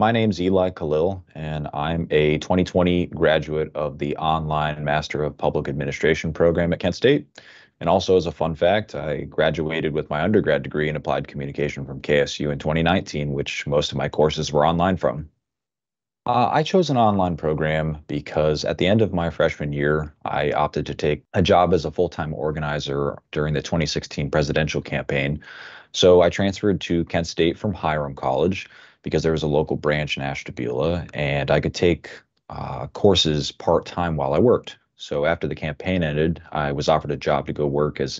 My name's Eli Khalil, and I'm a 2020 graduate of the online Master of Public Administration program at Kent State. And also, as a fun fact, I graduated with my undergrad degree in applied communication from KSU in 2019, which most of my courses were online from. I chose an online program because at the end of my freshman year, I opted to take a job as a full-time organizer during the 2016 presidential campaign. So I transferred to Kent State from Hiram College because there was a local branch in Ashtabula, and I could take courses part-time while I worked. So after the campaign ended, I was offered a job to go work as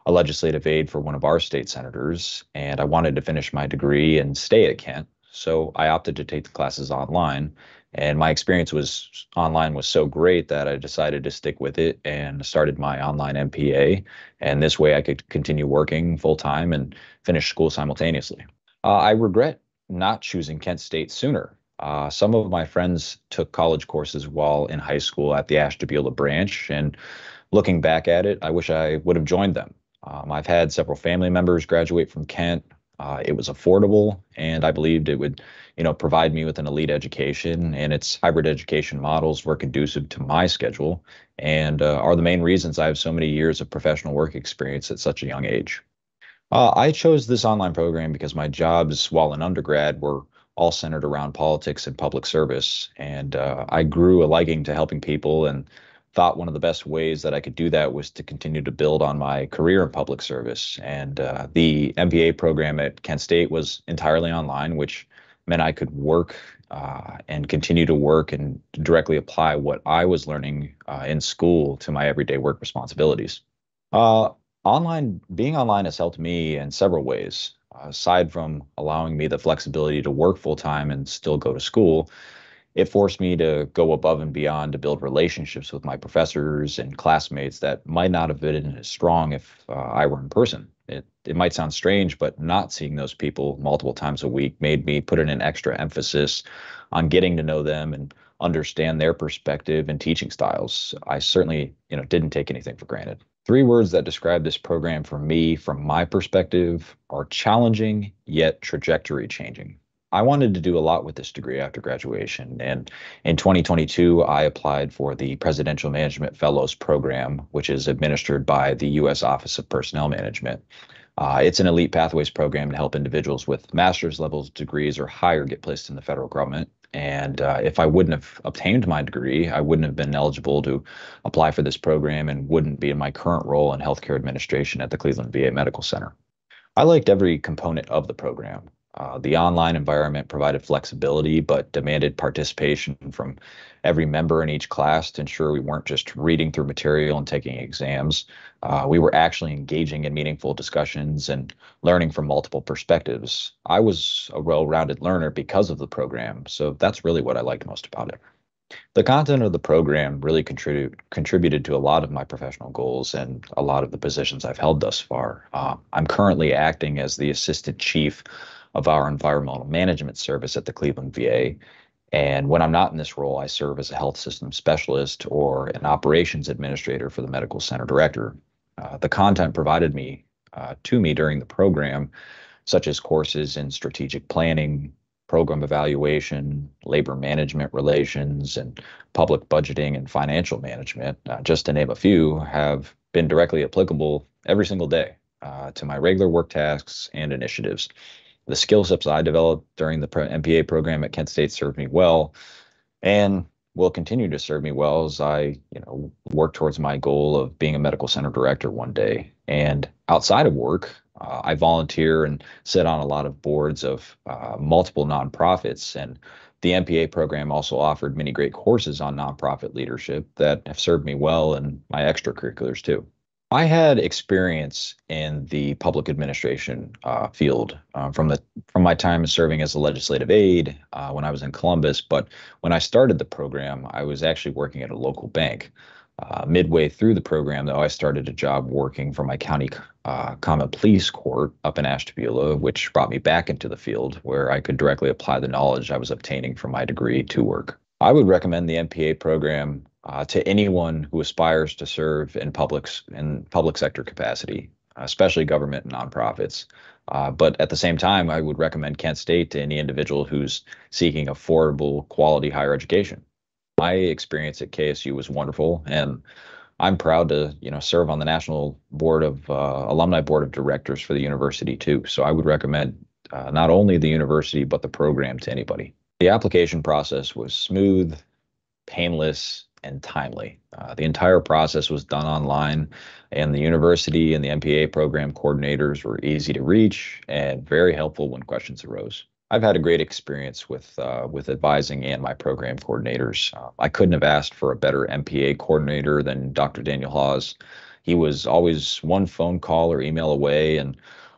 a legislative aide for one of our state senators, and I wanted to finish my degree and stay at Kent. So I opted to take the classes online, and my experience was online was so great that I decided to stick with it and started my online MPA. And this way I could continue working full time and finish school simultaneously. I regret not choosing Kent State sooner. Some of my friends took college courses while in high school at the Ashtabula branch, and looking back at it, I wish I would have joined them. I've had several family members graduate from Kent. It was affordable, and I believed it would, provide me with an elite education. And its hybrid education models were conducive to my schedule, and are the main reasons I have so many years of professional work experience at such a young age. I chose this online program because my jobs while in undergrad were all centered around politics and public service. And I grew a liking to helping people and thought one of the best ways that I could do that was to continue to build on my career in public service. And the MBA program at Kent State was entirely online, which meant I could work and continue to work and directly apply what I was learning in school to my everyday work responsibilities. Uh, being online has helped me in several ways. Aside from allowing me the flexibility to work full time and still go to school, it forced me to go above and beyond to build relationships with my professors and classmates that might not have been as strong if I were in person. It might sound strange, but not seeing those people multiple times a week made me put in an extra emphasis on getting to know them and understand their perspective and teaching styles. I certainly, didn't take anything for granted. Three words that describe this program for me, from my perspective, are challenging yet trajectory changing. I wanted to do a lot with this degree after graduation, and in 2022, I applied for the Presidential Management Fellows Program, which is administered by the U.S. Office of Personnel Management. It's an elite pathways program to help individuals with master's levels degrees or higher get placed in the federal government. And if I wouldn't have obtained my degree, I wouldn't have been eligible to apply for this program and wouldn't be in my current role in healthcare administration at the Cleveland VA Medical Center. I liked every component of the program. The online environment provided flexibility, but demanded participation from every member in each class to ensure we weren't just reading through material and taking exams. We were actually engaging in meaningful discussions and learning from multiple perspectives. I was a well-rounded learner because of the program, so that's really what I liked most about it. The content of the program really contributed to a lot of my professional goals and a lot of the positions I've held thus far. I'm currently acting as the assistant chief of our environmental management service at the Cleveland VA. And when I'm not in this role, I serve as a health system specialist or an operations administrator for the medical center director. The content provided to me during the program, such as courses in strategic planning, program evaluation, labor management relations, and public budgeting and financial management, just to name a few, have been directly applicable every single day to my regular work tasks and initiatives. The skill sets I developed during the MPA program at Kent State served me well and will continue to serve me well as I, work towards my goal of being a medical center director one day. And outside of work, I volunteer and sit on a lot of boards of multiple nonprofits. And the MPA program also offered many great courses on nonprofit leadership that have served me well in my extracurriculars too. I had experience in the public administration field from my time serving as a legislative aide when I was in Columbus. But when I started the program, I was actually working at a local bank. Midway through the program, though, I started a job working for my county common police court up in Ashtabula, which brought me back into the field where I could directly apply the knowledge I was obtaining from my degree to work. I would recommend the MPA program to anyone who aspires to serve in public sector capacity. especially government and nonprofits. But at the same time, I would recommend Kent State to any individual who's seeking affordable, quality higher education. My experience at KSU was wonderful, and I'm proud to, serve on the National Board of Alumni Board of Directors for the university too. So I would recommend not only the university but the program to anybody. The application process was smooth, painless, and timely. The entire process was done online, and the university and the MPA program coordinators were easy to reach and very helpful when questions arose. I've had a great experience with advising and my program coordinators. I couldn't have asked for a better MPA coordinator than Dr. Daniel Hawes. He was always one phone call or email away, and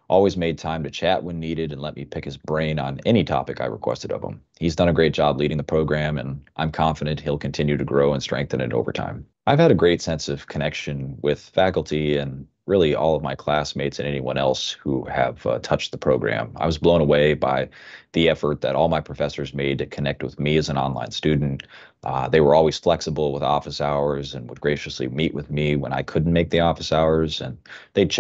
always made time to chat when needed and let me pick his brain on any topic I requested of him. He's done a great job leading the program, and I'm confident he'll continue to grow and strengthen it over time. I've had a great sense of connection with faculty and really all of my classmates and anyone else who have touched the program. I was blown away by the effort that all my professors made to connect with me as an online student. They were always flexible with office hours and would graciously meet with me when I couldn't make the office hours, and they'd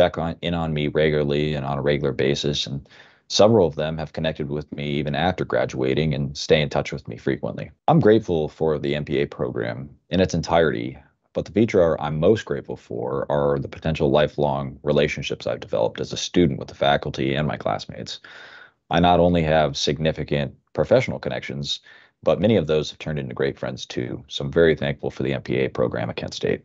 in on me regularly and on a regular basis. And several of them have connected with me even after graduating and stay in touch with me frequently. I'm grateful for the MPA program in its entirety, but the feature I'm most grateful for are the potential lifelong relationships I've developed as a student with the faculty and my classmates. I not only have significant professional connections, but many of those have turned into great friends too. So I'm very thankful for the MPA program at Kent State.